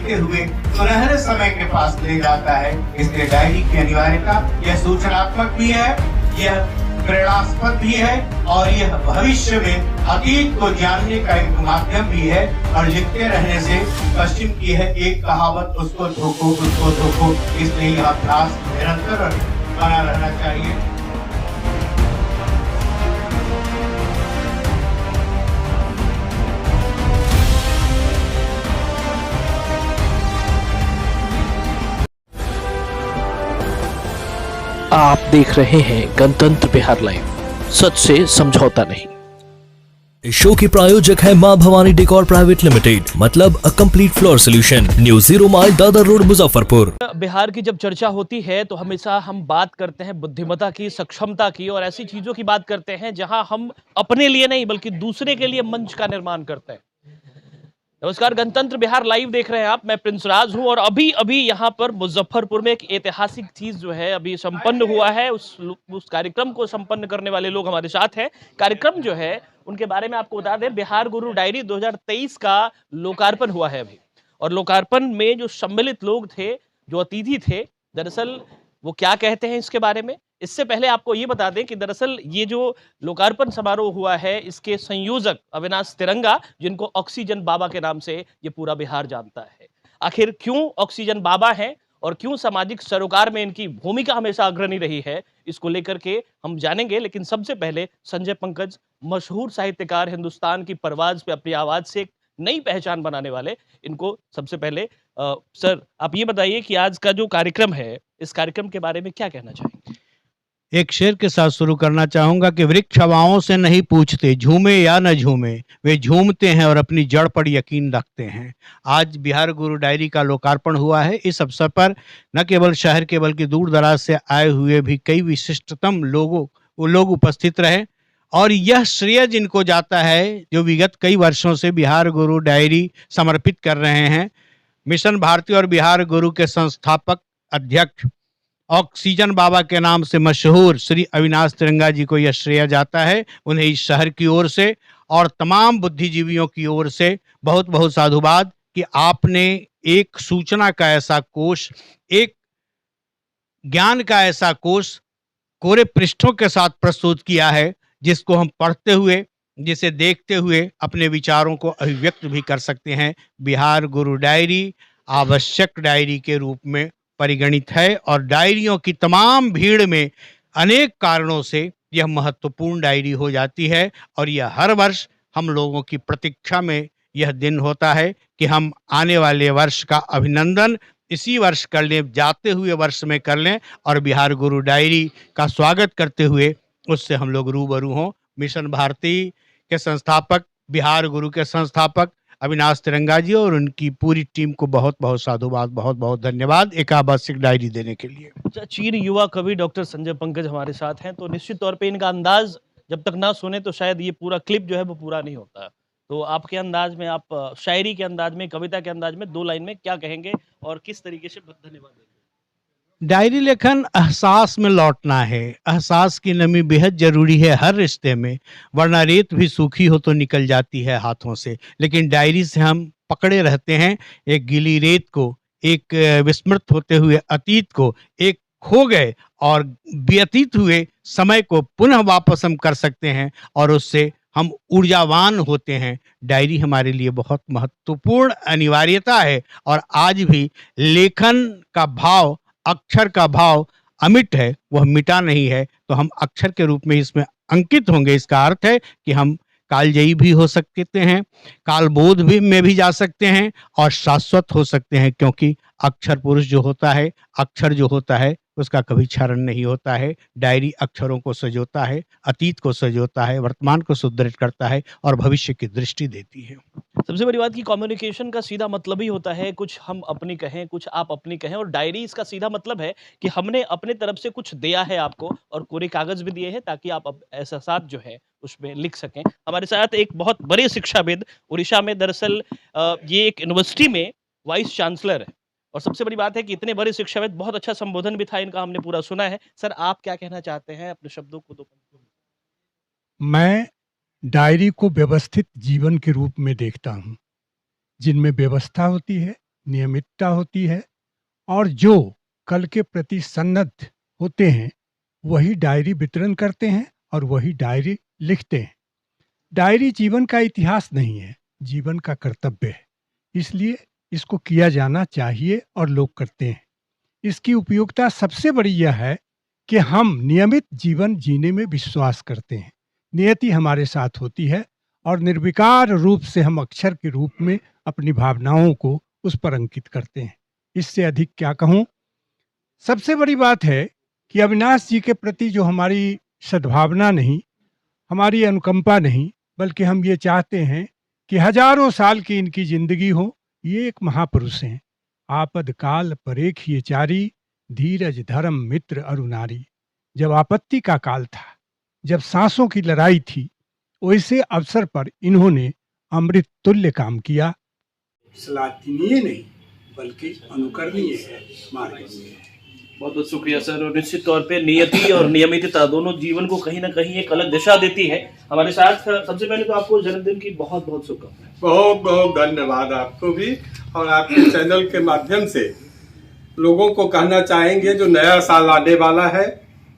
जीते हुए सुनहरे समय के पास ले जाता है। इसलिए डायरी की अनिवार्यता यह सूचनात्मक भी है, यह प्रेरणास्पद भी है और यह भविष्य में अतीत को जानने का एक माध्यम भी है। और लिखते रहने से पश्चिम की है एक कहावत, उसको धोखो, इसलिए यह अभ्यास निरंतर बना रहना चाहिए। आप देख रहे हैं गणतंत्र बिहार लाइव, सच से समझौता नहीं। इस शो के प्रायोजक है मां भवानी डेकोर प्राइवेट लिमिटेड, मतलब a complete floor solution, new 0 mile Dadar road Muzaffarpur. Bihar की जब चर्चा होती है तो हमेशा हम बात करते हैं बुद्धिमत्ता की, सक्षमता की और ऐसी चीजों की बात करते हैं जहां हम अपने लिए नहीं बल्कि दूसरे के लिए मंच का निर्माण करते हैं। नमस्कार, गणतंत्र बिहार लाइव देख रहे हैं आप, मैं प्रिंस राज हूं और अभी यहाँ पर मुजफ्फरपुर में एक ऐतिहासिक चीज जो है अभी संपन्न हुआ है। उस कार्यक्रम को संपन्न करने वाले लोग हमारे साथ हैं। कार्यक्रम जो है उनके बारे में आपको बता दें, बिहार गुरु डायरी 2023 का लोकार्पण हुआ है अभी। और लोकार्पण में जो सम्मिलित लोग थे, जो अतिथि थे, दरअसल वो क्या कहते हैं इसके बारे में, इससे पहले आपको ये बता दें कि दरअसल ये जो लोकार्पण समारोह हुआ है, इसके संयोजक अविनाश तिरंगा, जिनको ऑक्सीजन बाबा के नाम से ये पूरा बिहार जानता है। आखिर क्यों ऑक्सीजन बाबा हैं और क्यों सामाजिक सरोकार में इनकी भूमिका हमेशा अग्रणी रही है, इसको लेकर के हम जानेंगे। लेकिन सबसे पहले संजय पंकज, मशहूर साहित्यकार, हिंदुस्तान की परवाज पे अपनी आवाज से एक नई पहचान बनाने वाले, इनको सबसे पहले सर आप ये बताइए कि आज का जो कार्यक्रम है, इस कार्यक्रम के बारे में क्या कहना चाहेंगे? एक शेर के साथ शुरू करना चाहूंगा कि वृक्ष हवाओं से नहीं पूछते झूमे या न झूमे, वे झूमते हैं और अपनी जड़ पर यकीन रखते हैं। आज बिहार गुरु डायरी का लोकार्पण हुआ है। इस अवसर पर न केवल शहर के बल्कि दूर दराज से आए हुए भी कई विशिष्टतम लोग उपस्थित रहे और यह श्रेय जिनको जाता है जो विगत कई वर्षों से बिहार गुरु डायरी समर्पित कर रहे हैं। मिशन भारती और बिहार गुरु के संस्थापक अध्यक्ष, ऑक्सीजन बाबा के नाम से मशहूर श्री अविनाश तिरंगा जी को यह श्रेय जाता है। उन्हें इस शहर की ओर से और तमाम बुद्धिजीवियों की ओर से बहुत बहुत साधुवाद कि आपने एक सूचना का ऐसा कोश, एक ज्ञान का ऐसा कोश कोरे पृष्ठों के साथ प्रस्तुत किया है, जिसको हम पढ़ते हुए, जिसे देखते हुए अपने विचारों को अभिव्यक्त भी कर सकते हैं। बिहार गुरु डायरी आवश्यक डायरी के रूप में परिगणित है और डायरियों की तमाम भीड़ में अनेक कारणों से यह महत्वपूर्ण डायरी हो जाती है। और यह हर वर्ष हम लोगों की प्रतीक्षा में यह दिन होता है कि हम आने वाले वर्ष का अभिनंदन इसी वर्ष कर लें, जाते हुए वर्ष में कर लें और बिहार गुरु डायरी का स्वागत करते हुए उससे हम लोग रूबरू हों। मिशन भारती के संस्थापक, बिहार गुरु के संस्थापक अविनाश तिरंगा जी और उनकी पूरी टीम को बहुत बहुत साधुवाद, बहुत बहुत धन्यवाद एक आवश्यक डायरी देने के लिए। चीर युवा कवि डॉक्टर संजय पंकज हमारे साथ हैं, तो निश्चित तौर पे इनका अंदाज जब तक ना सुने तो शायद ये पूरा क्लिप जो है वो पूरा नहीं होता। तो आपके अंदाज में, आप शायरी के अंदाज में, कविता के अंदाज में 2 लाइन में क्या कहेंगे और किस तरीके से धन्यवाद देंगे? डायरी लेखन एहसास में लौटना है। एहसास की नमी बेहद जरूरी है हर रिश्ते में, वरना रेत भी सूखी हो तो निकल जाती है हाथों से। लेकिन डायरी से हम पकड़े रहते हैं एक गीली रेत को, एक विस्मृत होते हुए अतीत को, एक खो गए और व्यतीत हुए समय को पुनः वापस हम कर सकते हैं और उससे हम ऊर्जावान होते हैं। डायरी हमारे लिए बहुत महत्वपूर्ण अनिवार्यता है और आज भी लेखन का भाव, अक्षर का भाव अमिट है, वह मिटा नहीं है। तो हम अक्षर के रूप में इसमें अंकित होंगे। इसका अर्थ है कि हम कालजयी भी हो सकते हैं, कालबोध भी में भी जा सकते हैं और शाश्वत हो सकते हैं, क्योंकि अक्षर पुरुष जो होता है, अक्षर जो होता है उसका कभी क्षरण नहीं होता है। डायरी अक्षरों को सजोता है, अतीत को सजोता है, वर्तमान को सुदृढ़ करता है और भविष्य की दृष्टि देती है। सबसे बड़ी बात कि कम्युनिकेशन का सीधा मतलब ही होता है, कुछ हम अपनी कहें, कुछ आप अपनी कहें, और डायरी इसका सीधा मतलब है कि हमने अपने तरफ से कुछ दिया है आपको और कोरे कागज भी दिए हैं ताकि आप एहसासात जो है उसमें लिख सकें। हमारे साथ एक बहुत बड़े शिक्षाविद, उड़ीसा में दरअसल ये एक यूनिवर्सिटी में वाइस चांसलर है और सबसे बड़ी बात है कि इतने बड़े शिक्षाविद, बहुत अच्छा संबोधन भी था इनका, हमने पूरा सुना है। सर आप क्या कहना चाहते हैं अपने शब्दों को 2 पंक्तियों में? मैं डायरी को व्यवस्थित जीवन के रूप में देखता हूँ, जिनमें व्यवस्था होती है, नियमितता होती है और जो कल के प्रति सन्नद्ध होते हैं वही डायरी वितरण करते हैं और वही डायरी लिखते हैं। डायरी जीवन का इतिहास नहीं है, जीवन का कर्तव्य है, इसलिए इसको किया जाना चाहिए और लोग करते हैं। इसकी उपयोगिता सबसे बड़ी यह है कि हम नियमित जीवन जीने में विश्वास करते हैं। नियति हमारे साथ होती है और निर्विकार रूप से हम अक्षर के रूप में अपनी भावनाओं को उस पर अंकित करते हैं। इससे अधिक क्या कहूँ। सबसे बड़ी बात है कि अविनाश जी के प्रति जो हमारी सद्भावना नहीं, हमारी अनुकंपा नहीं, बल्कि हम ये चाहते हैं कि हजारों साल की इनकी जिंदगी हो। ये एक महापुरुष हैं। आपद काल परेखिए चारी, धीरज धर्म मित्र अरुनारी। जब आपत्ति का काल था, जब सांसों की लड़ाई थी, वैसे अवसर पर इन्होंने अमृत तुल्य काम किया। श्लाघनीय नहीं बल्कि अनुकरणीय है, मार्गनीय है। बहुत बहुत शुक्रिया सर। और निश्चित तौर पे नियति और नियमितता दोनों जीवन को कहीं ना कहीं एक अलग दिशा देती है। हमारे साथ सबसे पहले तो आपको जन्मदिन की बहुत बहुत शुभकामनाएं। बहुत बहुत धन्यवाद आपको भी, और आपके चैनल के माध्यम से लोगों को कहना चाहेंगे जो नया साल आने वाला है,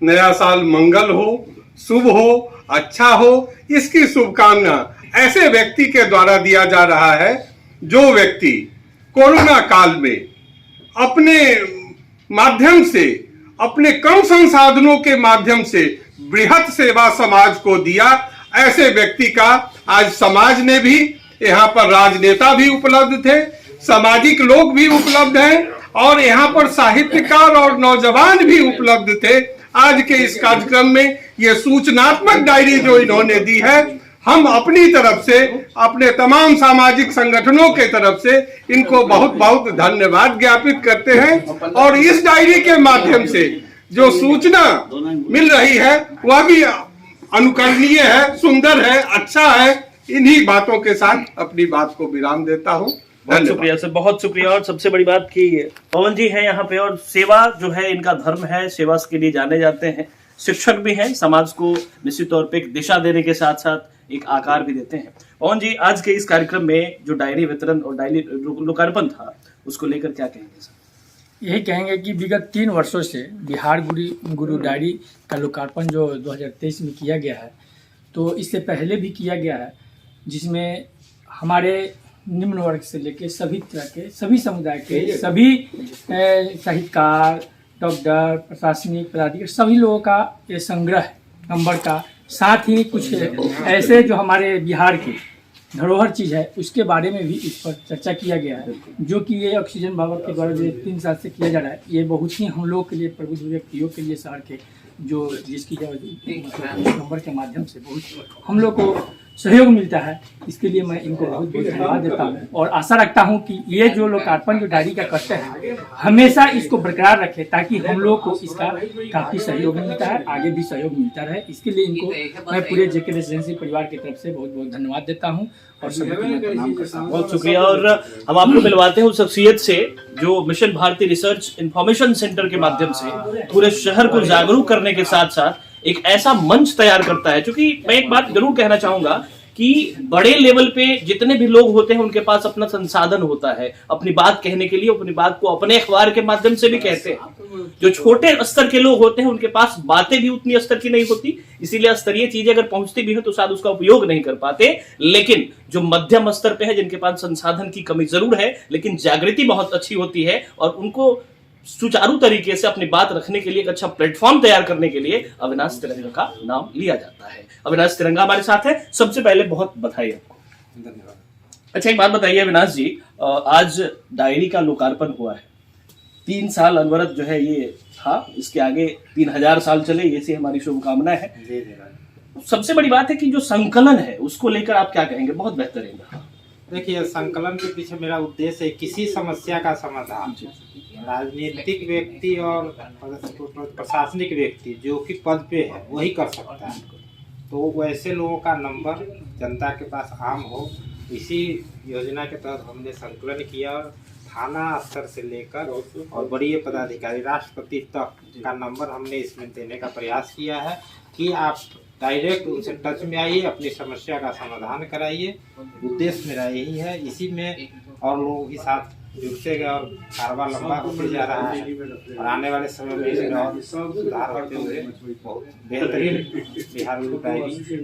नया साल मंगल हो, शुभ हो, अच्छा हो, इसकी शुभकामना ऐसे व्यक्ति के द्वारा दिया जा रहा है जो व्यक्ति कोरोना काल में अपने माध्यम से, अपने कम संसाधनों के माध्यम से बृहत सेवा समाज को दिया। ऐसे व्यक्ति का आज समाज ने भी, यहाँ पर राजनेता भी उपलब्ध थे, सामाजिक लोग भी उपलब्ध हैं और यहाँ पर साहित्यकार और नौजवान भी उपलब्ध थे। आज के इस कार्यक्रम में ये सूचनात्मक डायरी जो इन्होंने दी है, हम अपनी तरफ से, अपने तमाम सामाजिक संगठनों के तरफ से इनको बहुत बहुत धन्यवाद ज्ञापित करते हैं। और इस डायरी के माध्यम से जो सूचना मिल रही है वह भी अनुकरणीय है, सुंदर है, अच्छा है। इन्हीं बातों के साथ अपनी बात को विराम देता हूँ। बहुत शुक्रिया सर, बहुत शुक्रिया। और सबसे बड़ी बात कि पवन जी हैं यहाँ पे और सेवा जो है इनका धर्म है, सेवा के लिए जाने जाते हैं, शिक्षक भी हैं, समाज को निश्चित तौर पे एक दिशा देने के साथ साथ एक आकार भी देते हैं। पवन जी, आज के इस कार्यक्रम में जो डायरी वितरण और डायरी लोकार्पण था, उसको लेकर क्या कहेंगे सर? यही कहेंगे कि विगत 3 वर्षों से बिहार गुरु डायरी का लोकार्पण जो 2023 में किया गया है, तो इससे पहले भी किया गया है, जिसमें हमारे निम्न वर्ग से लेकर सभी तरह के, सभी समुदाय के, सभी साहित्यकार, डॉक्टर, प्रशासनिक पदाधिकारी, सभी लोगों का ये संग्रह नंबर का, साथ ही कुछ ऐसे जो हमारे बिहार की धरोहर चीज़ है उसके बारे में भी इस पर चर्चा किया गया है। जो कि ये ऑक्सीजन बाबा के द्वारा जो 3 साल से किया जा रहा है, ये बहुत ही हम लोग के लिए, प्रबुद्ध व्यक्तियों के लिए, शहर के जो जिसकी नंबर के माध्यम से बहुत हम लोग को सहयोग मिलता है। इसके लिए मैं इनको बहुत बहुत धन्यवाद देता हूँ और आशा रखता हूँ कि ये जो लोकार्पण जो डायरी का करते हैं हमेशा इसको बरकरार रखें, ताकि हम लोग को इसका काफ़ी सहयोग मिलता है, आगे भी सहयोग मिलता रहे। इसके लिए इनको मैं पूरे जेके रेसिडेंसी परिवार की तरफ से बहुत बहुत धन्यवाद देता हूँ और सभी को मैं प्रणाम करता हूँ। बहुत शुक्रिया। और हम आपको मिलवाते हैं उस शख्सियत से जो mission Bharati research information centre के माध्यम से पूरे शहर को जागरूक करने के साथ साथ एक ऐसा मंच तैयार करता है। क्योंकि मैं एक बात जरूर कहना चाहूंगा कि बड़े लेवल पे जितने भी लोग होते हैं उनके पास अपना संसाधन होता है अपनी बात कहने के लिए, अपनी बात को अपने अखबार के माध्यम से भी कहते हैं। जो छोटे स्तर के लोग होते हैं उनके पास बातें भी उतनी स्तर की नहीं होती, इसीलिए स्तरीय चीजें अगर पहुंचती भी है तो शायद उसका उपयोग नहीं कर पाते। लेकिन जो मध्यम स्तर पे है, जिनके पास संसाधन की कमी जरूर है लेकिन जागृति बहुत अच्छी होती है और उनको सुचारू तरीके से अपनी बात रखने के लिए एक अच्छा प्लेटफॉर्म तैयार करने के लिए अविनाश तिरंगा का नाम लिया जाता है। अविनाश तिरंगा हमारे साथ है। सबसे पहले बहुत बधाई आपको। धन्यवाद। अच्छा, एक बात बताइए अविनाश जी, आज डायरी का लोकार्पण हुआ है। 3 साल अनवरत जो है ये था, इसके आगे 3000 साल चले, ये सी हमारी शुभकामनाएं है। सबसे बड़ी बात है कि जो संकलन है उसको लेकर आप क्या कहेंगे? बहुत बेहतरीन रहा। देखिए, संकलन के पीछे मेरा उद्देश्य है किसी समस्या का समाधान। राजनीतिक व्यक्ति और प्रशासनिक व्यक्ति जो कि पद पे है वही कर सकता है, तो वैसे लोगों का नंबर जनता के पास आम हो, इसी योजना के तहत हमने संकलन किया और थाना स्तर से लेकर और बड़ी पदाधिकारी राष्ट्रपति तक का नंबर हमने इसमें देने का प्रयास किया है कि आप डायरेक्ट उनसे टच में आइए, अपनी समस्या का समाधान कराइए। उद्देश्य मेरा यही है। इसी में और लोगों के साथ जुटेगा और कारवा लंबा होते जा रहा है और आने वाले समय में इसमें और सुधार होते हुए बहुत बेहतरीन बिहार गुरु डायरी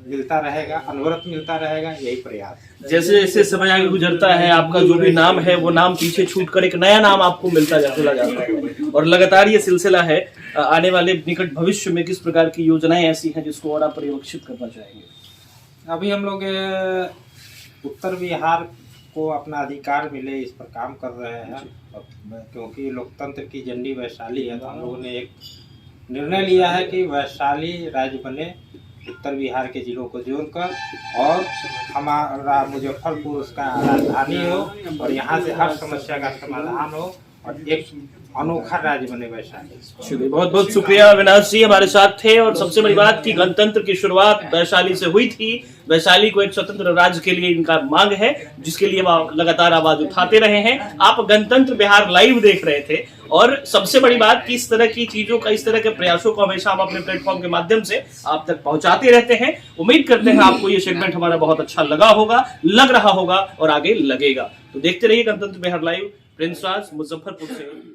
मिलता रहेगा, अनवरत मिलता रहेगा, यही प्रयास। जैसे जैसे समय आगे गुजरता है आपका जो भी नाम है वो नाम पीछे छूटकर एक नया नाम आपको मिलता चला जाता है और लगातार ये सिलसिला है। आने वाले निकट भविष्य में किस प्रकार की योजनाएं ऐसी हैं जिसको और आप परिलक्षित करना चाहेंगे? अभी हम लोग उत्तर बिहार को अपना अधिकार मिले इस पर काम कर रहे हैं, क्योंकि लोकतंत्र की झंडी वैशाली है, तो हम लोगों ने एक निर्णय लिया है कि वैशाली राज्य बने उत्तर बिहार के जिलों को जोड़कर और हमारा मुजफ्फरपुर उसका राजधानी हो और यहाँ से हर समस्या का समाधान हो और एक अनोखा राज्य बने वैशाली। चलिए, बहुत बहुत शुक्रिया। अविनाश जी हमारे साथ थे और सबसे बड़ी बात थी गणतंत्र की शुरुआत वैशाली से हुई थी। वैशाली को एक स्वतंत्र राज्य के लिए इनका मांग है, जिसके लिए लगातार आवाज उठाते रहे हैं। आप गणतंत्र बिहार लाइव देख रहे थे और सबसे बड़ी बात कि इस तरह की चीजों का, इस तरह के प्रयासों को हमेशा हम अपने प्लेटफॉर्म के माध्यम से आप तक पहुंचाते रहते हैं। उम्मीद करते हैं आपको ये सेगमेंट हमारा बहुत अच्छा लगा होगा, लग रहा होगा और आगे लगेगा। तो देखते रहिए गणतंत्र बिहार लाइव। प्रिंस राज, मुजफ्फरपुर से।